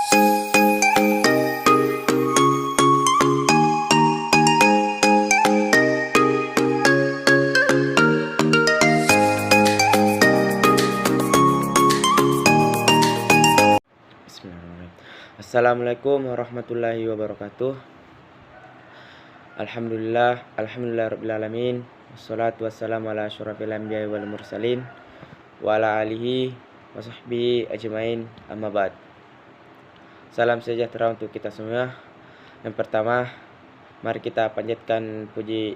Bismillahirrahmanirrahim. Assalamualaikum warahmatullahi wabarakatuh. Alhamdulillah rabbil alamin. Wassalatu wassalamu ala asyrafil anbiya'i wal mursalin wa ala alihi wa sahbihi ajmain, amma ba'd. Salam sejahtera untuk kita semua. Yang pertama, mari kita panjatkan puji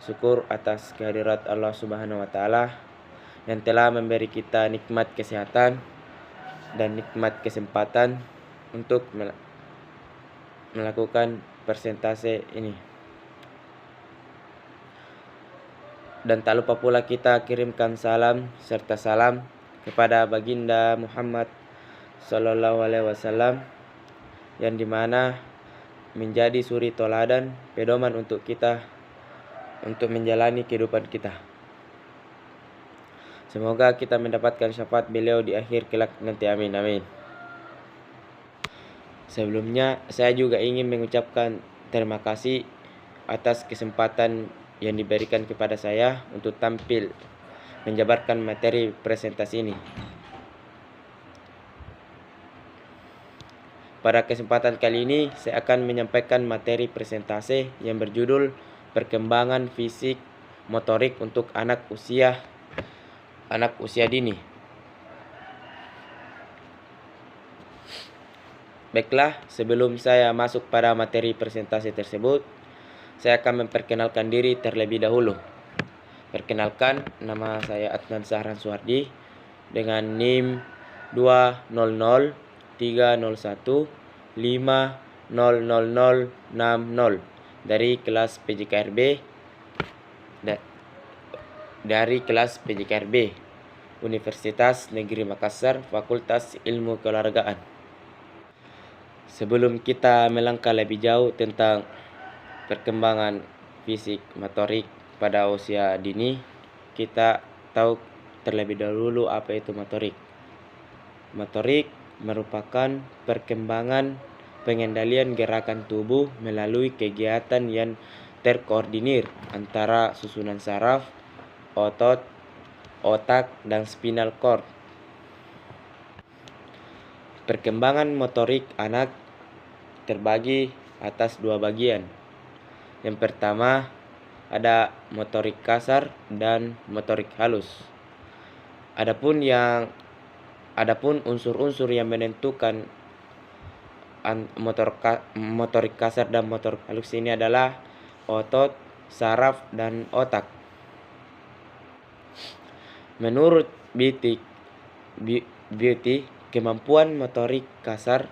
syukur atas kehadirat Allah Subhanahu wa taala yang telah memberi kita nikmat kesehatan dan nikmat kesempatan untuk melakukan presentasi ini. Dan tak lupa pula kita kirimkan salam serta salam kepada baginda Muhammad Sallallahu Alaihi Wasallam, yang dimana menjadi suri toladan pedoman untuk kita untuk menjalani kehidupan kita. Semoga kita mendapatkan syafaat beliau di akhir kelak nanti, amin amin. Sebelumnya saya juga ingin mengucapkan terima kasih atas kesempatan yang diberikan kepada saya untuk tampil menjabarkan materi presentasi ini. Pada kesempatan kali ini saya akan menyampaikan materi presentasi yang berjudul perkembangan fisik motorik untuk anak usia dini. Baiklah, sebelum saya masuk pada materi presentasi tersebut, saya akan memperkenalkan diri terlebih dahulu. Perkenalkan, nama saya Adnan Zahran Suhardi dengan NIM 20030150060 dari kelas PJKRB Universitas Negeri Makassar, Fakultas Ilmu Keolahragaan. Sebelum kita melangkah lebih jauh tentang perkembangan fisik motorik pada usia dini, kita tahu terlebih dahulu apa itu motorik. Motorik merupakan perkembangan pengendalian gerakan tubuh melalui kegiatan yang terkoordinir antara susunan saraf, otot, otak, dan spinal cord. Perkembangan motorik anak terbagi atas dua bagian. Yang pertama ada motorik kasar dan motorik halus. Adapun unsur-unsur yang menentukan motorik kasar dan motorik halus ini adalah otot, saraf, dan otak. Menurut Beatty, kemampuan motorik kasar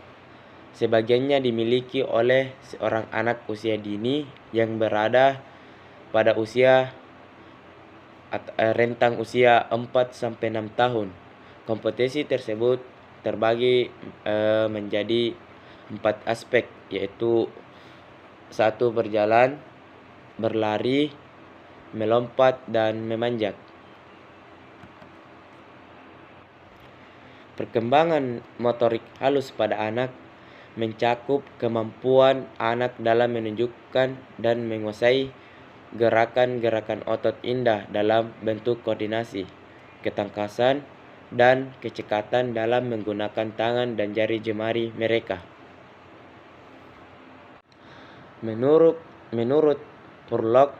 sebagiannya dimiliki oleh seorang anak usia dini yang berada pada rentang usia 4-6 tahun. Kompetensi tersebut terbagi menjadi 4 aspek, yaitu 1. Berjalan, berlari, melompat, dan memanjat. Perkembangan motorik halus pada anak mencakup kemampuan anak dalam menunjukkan dan menguasai gerakan-gerakan otot indah dalam bentuk koordinasi, ketangkasan, dan kecepatan dalam menggunakan tangan dan jari jemari mereka. Menurut Purlock,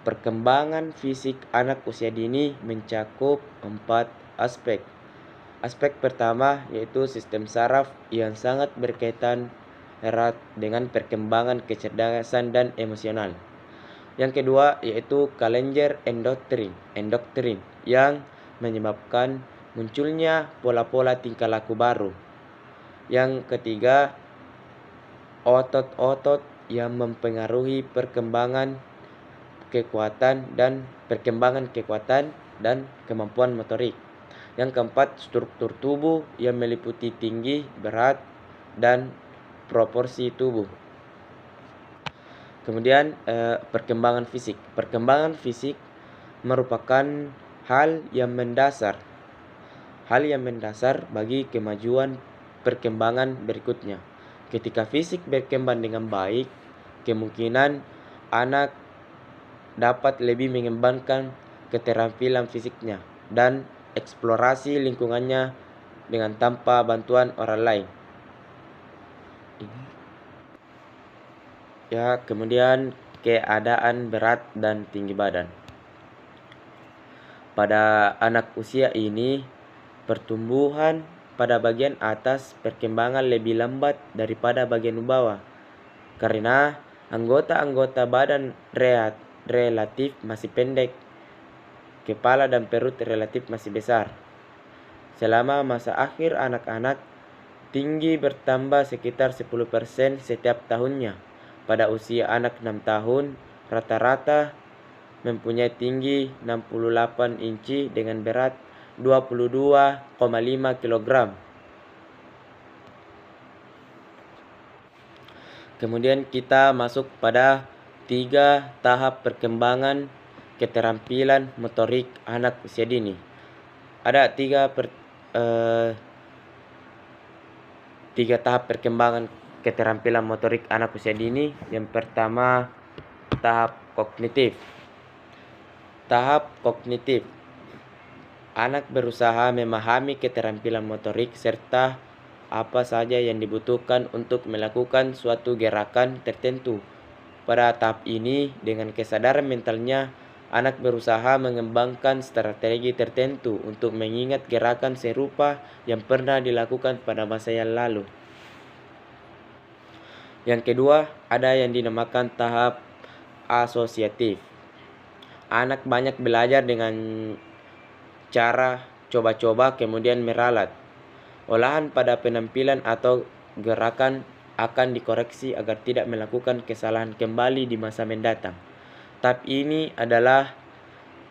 perkembangan fisik anak usia dini mencakup 4 aspek. Aspek pertama yaitu sistem saraf yang sangat berkaitan erat dengan perkembangan kecerdasan dan emosional. Yang kedua yaitu Challenger endoktrin yang menyebabkan munculnya pola-pola tingkah laku baru. Yang ketiga, otot-otot yang mempengaruhi perkembangan kekuatan dan kemampuan motorik. Yang keempat, struktur tubuh yang meliputi tinggi, berat, dan proporsi tubuh. Kemudian perkembangan fisik. Perkembangan fisik merupakan hal yang mendasar bagi kemajuan perkembangan berikutnya. Ketika fisik berkembang dengan baik, kemungkinan anak dapat lebih mengembangkan keterampilan fisiknya dan eksplorasi lingkungannya dengan tanpa bantuan orang lain. Ya, kemudian keadaan berat dan tinggi badan. Pada anak usia ini, pertumbuhan pada bagian atas perkembangan lebih lambat daripada bagian bawah, karena anggota-anggota badan relatif masih pendek, kepala dan perut relatif masih besar. Selama masa akhir anak-anak, tinggi bertambah sekitar 10% setiap tahunnya. Pada usia anak 6 tahun, rata-rata mempunyai tinggi 68 inci dengan berat 22,5 kg. Kemudian kita masuk pada 3 tahap perkembangan keterampilan motorik anak usia dini. Ada 3 tahap perkembangan keterampilan motorik anak usia dini. Yang pertama, tahap kognitif. Tahap kognitif. Anak berusaha memahami keterampilan motorik serta apa saja yang dibutuhkan untuk melakukan suatu gerakan tertentu. Pada tahap ini, dengan kesadaran mentalnya, anak berusaha mengembangkan strategi tertentu untuk mengingat gerakan serupa yang pernah dilakukan pada masa yang lalu. Yang kedua, ada yang dinamakan tahap asosiatif. Anak banyak belajar dengan cara coba-coba kemudian meralat. Olahan pada penampilan atau gerakan akan dikoreksi agar tidak melakukan kesalahan kembali di masa mendatang. Tahap ini adalah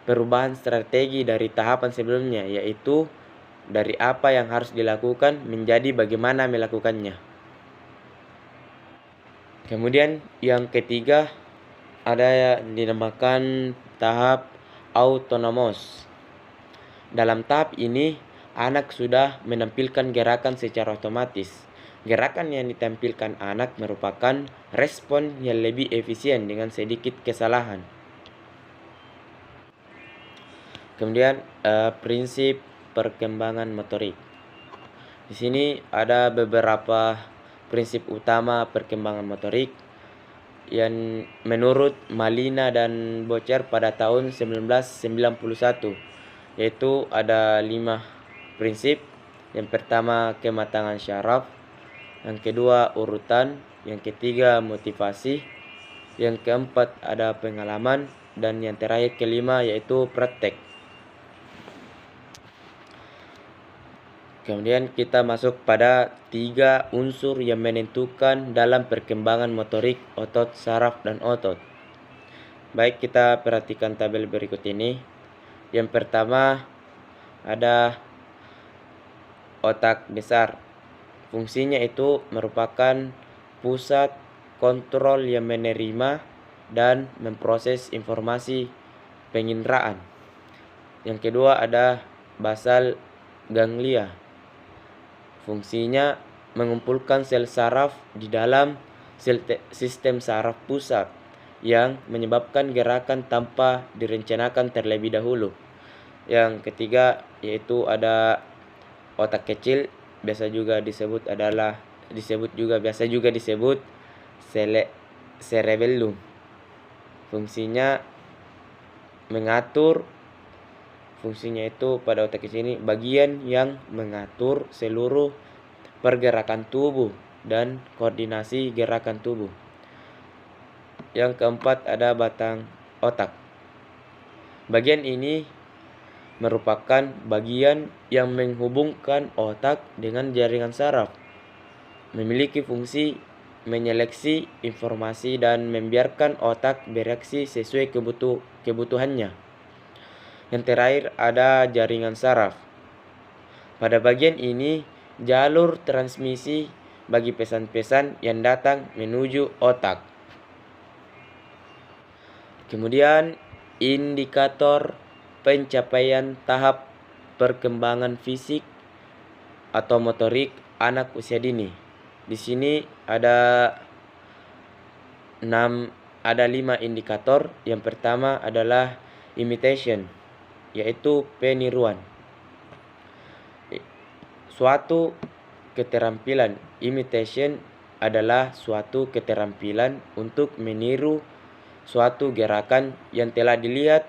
perubahan strategi dari tahapan sebelumnya, yaitu dari apa yang harus dilakukan menjadi bagaimana melakukannya. Kemudian yang ketiga, ada yang dinamakan tahap autonomos. Dalam tahap ini, anak sudah menampilkan gerakan secara otomatis. Gerakan yang ditampilkan anak merupakan respon yang lebih efisien dengan sedikit kesalahan. Kemudian prinsip perkembangan motorik. Di sini ada beberapa prinsip utama perkembangan motorik yang menurut Malina dan Bocher pada tahun 1991, yaitu ada 5 prinsip. Yang pertama, kematangan syaraf. Yang kedua, urutan. Yang ketiga, motivasi. Yang keempat, ada pengalaman. Dan yang terakhir, kelima, yaitu praktek. Kemudian kita masuk pada 3 unsur yang menentukan dalam perkembangan motorik otot, saraf, dan otot. Baik, kita perhatikan tabel berikut ini. Yang pertama, ada otak besar. Fungsinya itu merupakan pusat kontrol yang menerima dan memproses informasi penginderaan. Yang kedua, ada basal ganglia. Fungsinya mengumpulkan sel saraf di dalam sistem saraf pusat yang menyebabkan gerakan tanpa direncanakan terlebih dahulu. Yang ketiga, yaitu ada otak kecil, biasa juga disebut cerebellum. Fungsinya itu pada otak kecil ini bagian yang mengatur seluruh pergerakan tubuh dan koordinasi gerakan tubuh. Yang keempat, ada batang otak. Bagian ini merupakan bagian yang menghubungkan otak dengan jaringan saraf, memiliki fungsi menyeleksi informasi dan membiarkan otak bereaksi sesuai kebutuhannya. Yang terakhir, ada jaringan saraf. Pada bagian ini, jalur transmisi bagi pesan-pesan yang datang menuju otak. Kemudian, indikator pencapaian tahap perkembangan fisik atau motorik anak usia dini. Di sini ada 5 indikator. Yang pertama adalah imitation, yaitu peniruan. Suatu keterampilan imitation adalah suatu keterampilan untuk meniru suatu gerakan yang telah dilihat,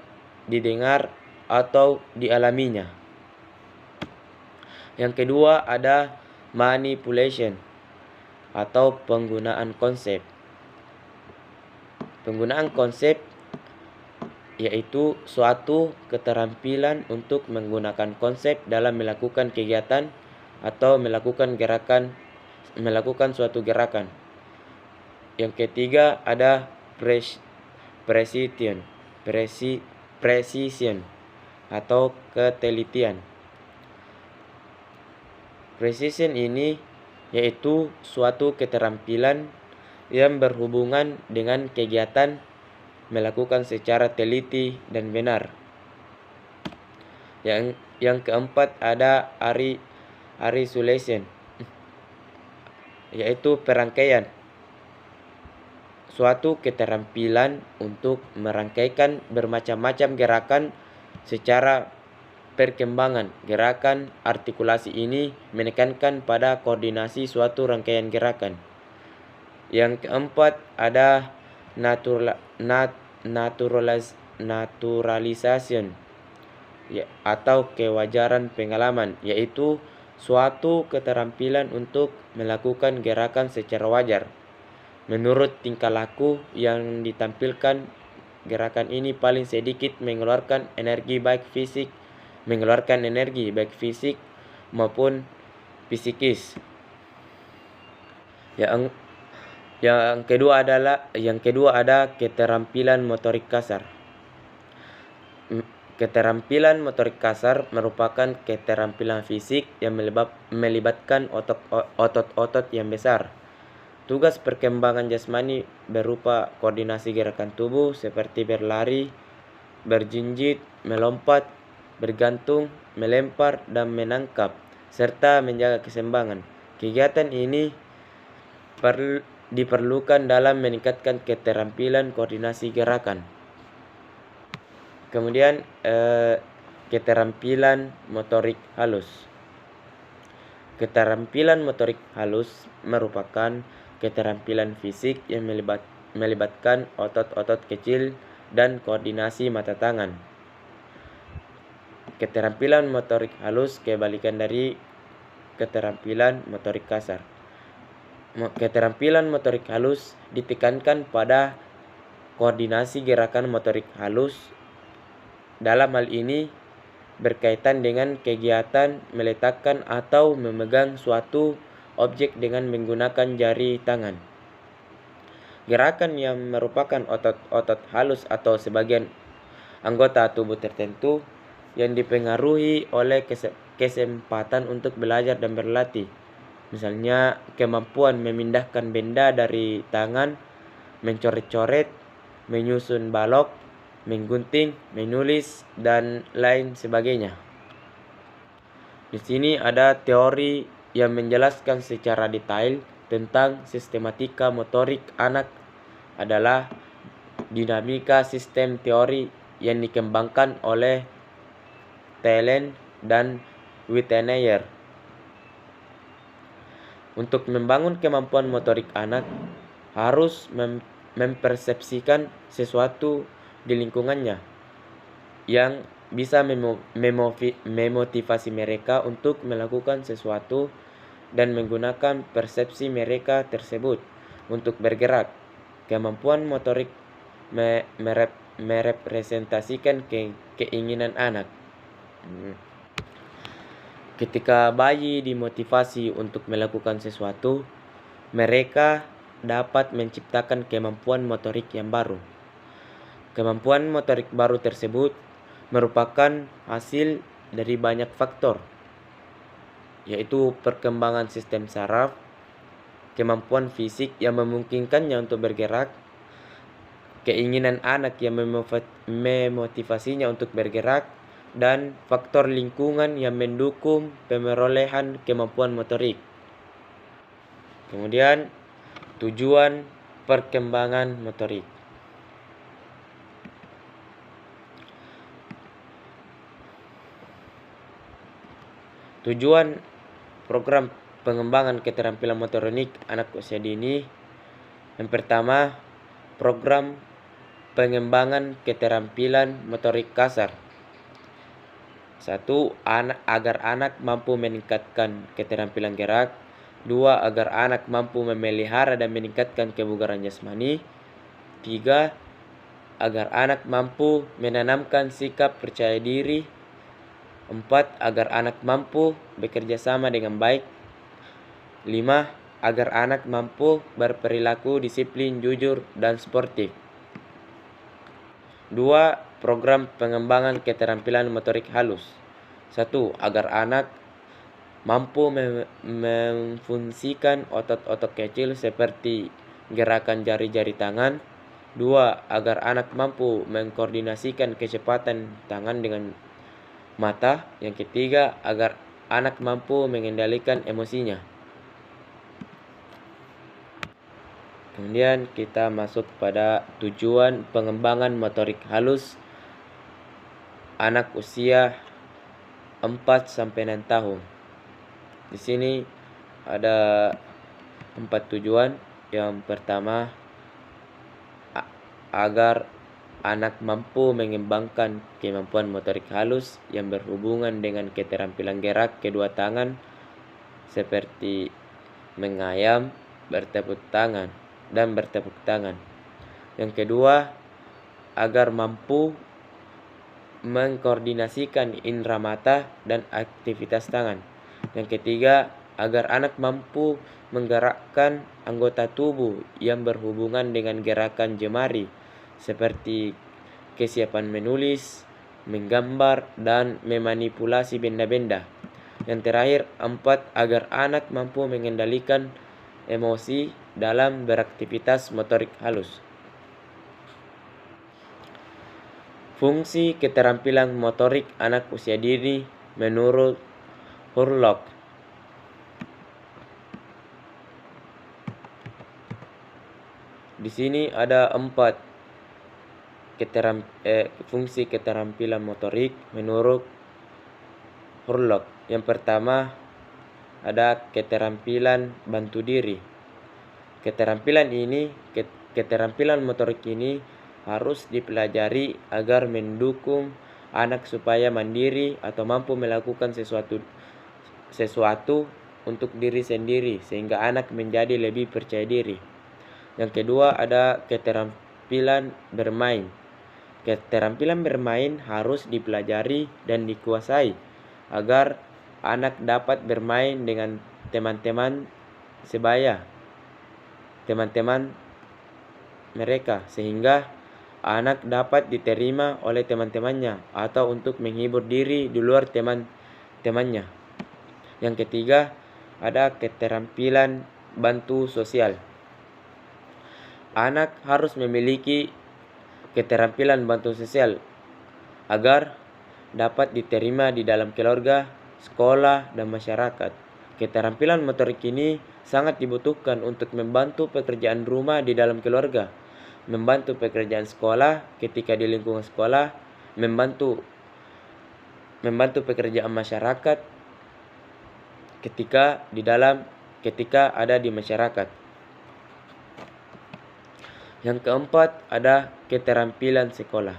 didengar, atau dialaminya. Yang kedua ada manipulation atau penggunaan konsep. Penggunaan konsep yaitu suatu keterampilan untuk menggunakan konsep dalam melakukan kegiatan atau melakukan suatu gerakan. Yang ketiga ada precision atau ketelitian. Precision ini yaitu suatu keterampilan yang berhubungan dengan kegiatan melakukan secara teliti dan benar. Yang keempat ada isolation, yaitu perangkaian. Suatu keterampilan untuk merangkaikan bermacam-macam gerakan secara perkembangan. Gerakan artikulasi ini menekankan pada koordinasi suatu rangkaian gerakan. Yang keempat ada naturalization atau kewajaran pengalaman, yaitu suatu keterampilan untuk melakukan gerakan secara wajar. Menurut tingkah laku yang ditampilkan, gerakan ini paling sedikit mengeluarkan energi baik fisik maupun psikis. Yang kedua ada keterampilan motorik kasar. Keterampilan motorik kasar merupakan keterampilan fisik yang melibatkan otot-otot yang besar. Tugas perkembangan jasmani berupa koordinasi gerakan tubuh seperti berlari, berjinjit, melompat, bergantung, melempar, dan menangkap, serta menjaga keseimbangan. Kegiatan ini diperlukan dalam meningkatkan keterampilan koordinasi gerakan. Kemudian keterampilan motorik halus. Keterampilan motorik halus merupakan keterampilan fisik yang melibatkan otot-otot kecil dan koordinasi mata tangan. Keterampilan motorik halus kebalikan dari keterampilan motorik kasar. Keterampilan motorik halus ditekankan pada koordinasi gerakan motorik halus. Dalam hal ini berkaitan dengan kegiatan meletakkan atau memegang suatu objek dengan menggunakan jari tangan. Gerakan yang merupakan otot-otot halus atau sebagian anggota tubuh tertentu yang dipengaruhi oleh kesempatan untuk belajar dan berlatih. Misalnya kemampuan memindahkan benda dari tangan, mencoret-coret, menyusun balok, menggunting, menulis, dan lain sebagainya. Di sini ada teori yang menjelaskan secara detail tentang sistematika motorik anak adalah dinamika sistem teori yang dikembangkan oleh Thelen dan Wittenayer. Untuk membangun kemampuan motorik anak harus mempersepsikan sesuatu di lingkungannya yang bisa memotivasi mereka untuk melakukan sesuatu dan menggunakan persepsi mereka tersebut untuk bergerak. Kemampuan motorik merepresentasikan keinginan anak. Ketika bayi dimotivasi untuk melakukan sesuatu, mereka dapat menciptakan kemampuan motorik yang baru. Kemampuan motorik baru tersebut merupakan hasil dari banyak faktor, yaitu perkembangan sistem saraf, kemampuan fisik yang memungkinkannya untuk bergerak, keinginan anak yang memotivasinya untuk bergerak, dan faktor lingkungan yang mendukung pemerolehan kemampuan motorik. Kemudian tujuan perkembangan motorik. Tujuan program pengembangan keterampilan motorik anak usia dini. Yang pertama, program pengembangan keterampilan motorik kasar. 1. Agar anak mampu meningkatkan keterampilan gerak. 2. Agar anak mampu memelihara dan meningkatkan kebugaran jasmani. 3. Agar anak mampu menanamkan sikap percaya diri. 4. Agar anak mampu bekerja sama dengan baik. 5. Agar anak mampu berperilaku disiplin, jujur, dan sportif. 2. Program pengembangan keterampilan motorik halus. 1. Agar anak mampu memfungsikan otot-otot kecil seperti gerakan jari-jari tangan. 2. Agar anak mampu mengkoordinasikan kecepatan tangan dengan mata. Yang ketiga, agar anak mampu mengendalikan emosinya. Kemudian kita masuk pada tujuan pengembangan motorik halus anak usia 4-6 tahun. Di sini ada 4 tujuan. Yang pertama, agar anak mampu mengembangkan kemampuan motorik halus yang berhubungan dengan keterampilan gerak kedua tangan seperti mengayam, bertepuk tangan, dan bertepuk tangan. Yang kedua, agar mampu mengkoordinasikan indera mata dan aktivitas tangan. Yang ketiga, agar anak mampu menggerakkan anggota tubuh yang berhubungan dengan gerakan jemari seperti kesiapan menulis, menggambar, dan memanipulasi benda-benda. Yang terakhir, 4. Agar anak mampu mengendalikan emosi dalam beraktivitas motorik halus. Fungsi keterampilan motorik anak usia dini menurut Hurlock. Di sini ada 4 fungsi keterampilan motorik menurut Hurlock. Yang pertama, ada keterampilan bantu diri. Keterampilan motorik ini harus dipelajari agar mendukung anak supaya mandiri atau mampu melakukan sesuatu untuk diri sendiri sehingga anak menjadi lebih percaya diri. Yang kedua, ada keterampilan bermain. Keterampilan bermain harus dipelajari dan dikuasai agar anak dapat bermain dengan teman-teman sebaya, teman-teman mereka, sehingga anak dapat diterima oleh teman-temannya atau untuk menghibur diri di luar teman-temannya. Yang ketiga, ada keterampilan bantu sosial. Anak harus memiliki keterampilan bantu sosial agar dapat diterima di dalam keluarga, sekolah, dan masyarakat. Keterampilan motorik ini sangat dibutuhkan untuk membantu pekerjaan rumah di dalam keluarga, membantu pekerjaan sekolah ketika di lingkungan sekolah, membantu pekerjaan masyarakat ketika ada di masyarakat. Yang keempat, ada keterampilan sekolah.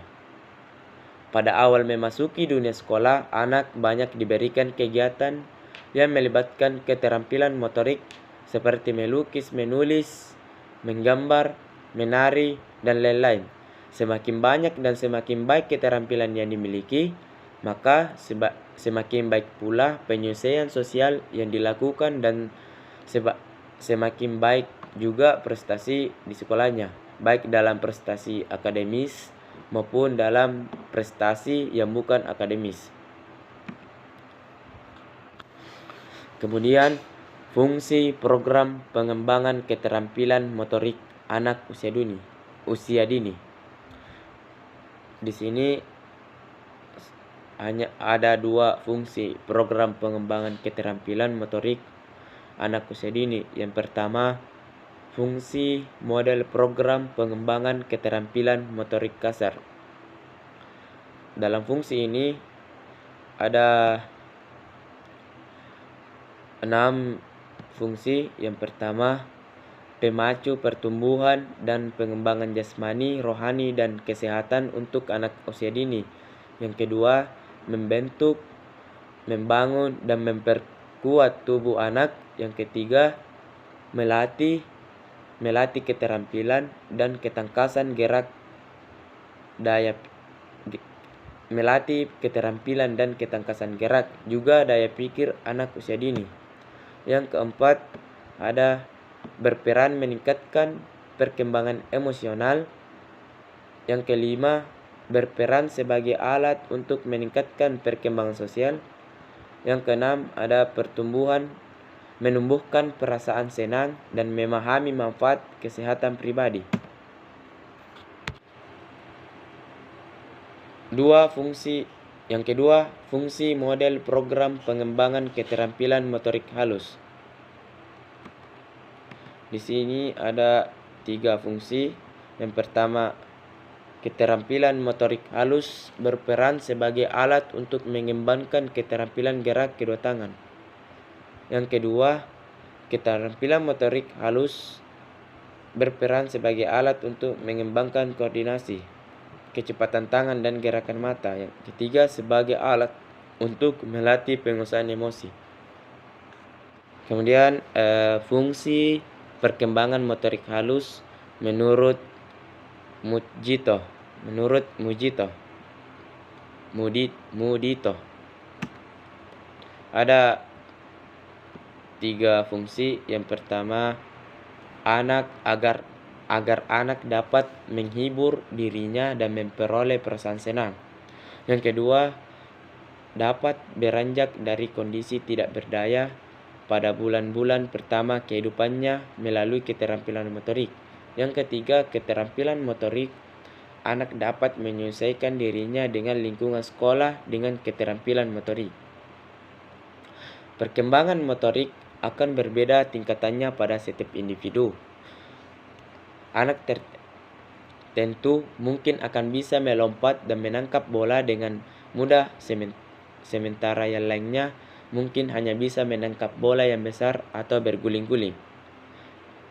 Pada awal memasuki dunia sekolah, anak banyak diberikan kegiatan yang melibatkan keterampilan motorik seperti melukis, menulis, menggambar, menari, dan lain-lain. Semakin banyak dan semakin baik keterampilan yang dimiliki, maka semakin baik pula penyelesaian sosial yang dilakukan dan semakin baik juga prestasi di sekolahnya, baik dalam prestasi akademis maupun dalam prestasi yang bukan akademis. Kemudian, fungsi program pengembangan keterampilan motorik anak usia dini. Di sini hanya ada 2 fungsi program pengembangan keterampilan motorik anak usia dini. Yang pertama, fungsi model program pengembangan keterampilan motorik kasar. Dalam fungsi ini ada 6 fungsi. Yang pertama, pemacu pertumbuhan dan pengembangan jasmani, rohani, dan kesehatan untuk anak usia dini. Yang kedua, membentuk, membangun, dan memperkuat tubuh anak. Yang ketiga, melatih keterampilan dan ketangkasan gerak juga daya pikir anak usia dini. Yang keempat, ada berperan meningkatkan perkembangan emosional. Yang kelima, berperan sebagai alat untuk meningkatkan perkembangan sosial. Yang keenam, ada menumbuhkan perasaan senang dan memahami manfaat kesehatan pribadi. Yang kedua, fungsi model program pengembangan keterampilan motorik halus. Di sini ada 3 fungsi. Yang pertama, keterampilan motorik halus berperan sebagai alat untuk mengembangkan keterampilan gerak kedua tangan. Yang kedua, keterampilan motorik halus berperan sebagai alat untuk mengembangkan koordinasi, kecepatan tangan, dan gerakan mata. Yang ketiga, sebagai alat untuk melatih penguasaan emosi. Kemudian fungsi perkembangan motorik halus menurut Mudito. Ada 3 fungsi. Yang pertama, agar anak dapat menghibur dirinya dan memperoleh perasaan senang. Yang kedua, dapat beranjak dari kondisi tidak berdaya pada bulan-bulan pertama kehidupannya melalui keterampilan motorik. Yang ketiga, keterampilan motorik, anak dapat menyesuaikan dirinya dengan lingkungan sekolah dengan keterampilan motorik. Perkembangan motorik akan berbeda tingkatannya pada setiap individu. Anak tentu mungkin akan bisa melompat dan menangkap bola dengan mudah, sementara yang lainnya mungkin hanya bisa menangkap bola yang besar atau berguling-guling.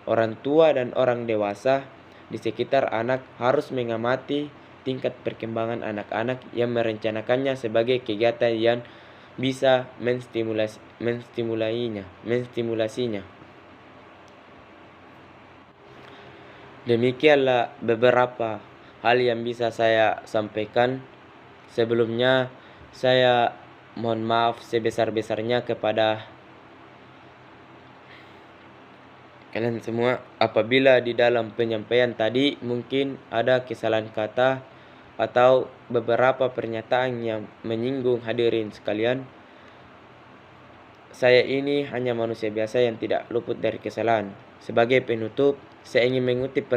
Orang tua dan orang dewasa di sekitar anak harus mengamati tingkat perkembangan anak-anak yang merencanakannya sebagai kegiatan yang bisa menstimulasinya. Demikianlah beberapa hal yang bisa saya sampaikan. Sebelumnya saya mohon maaf sebesar-besarnya kepada kalian semua apabila di dalam penyampaian tadi mungkin ada kesalahan kata atau beberapa pernyataan yang menyinggung hadirin sekalian. Saya ini hanya manusia biasa yang tidak luput dari kesalahan. Sebagai penutup, saya ingin mengutip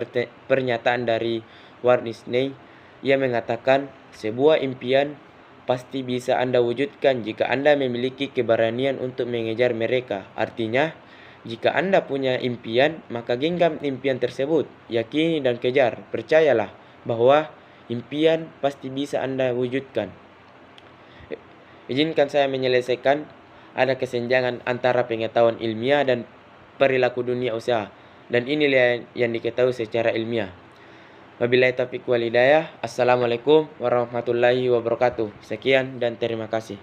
pernyataan dari Walt Disney. Ia mengatakan, sebuah impian pasti bisa Anda wujudkan jika Anda memiliki keberanian untuk mengejar mereka. Artinya, jika Anda punya impian, maka genggam impian tersebut. Yakini dan kejar. Percayalah bahwa impian pasti bisa Anda wujudkan. Izinkan saya menyelesaikan. Ada kesenjangan antara pengetahuan ilmiah dan perilaku dunia usaha. Dan inilah yang diketahui secara ilmiah. Wabillahi taufiq wal hidayah. Assalamualaikum warahmatullahi wabarakatuh. Sekian dan terima kasih.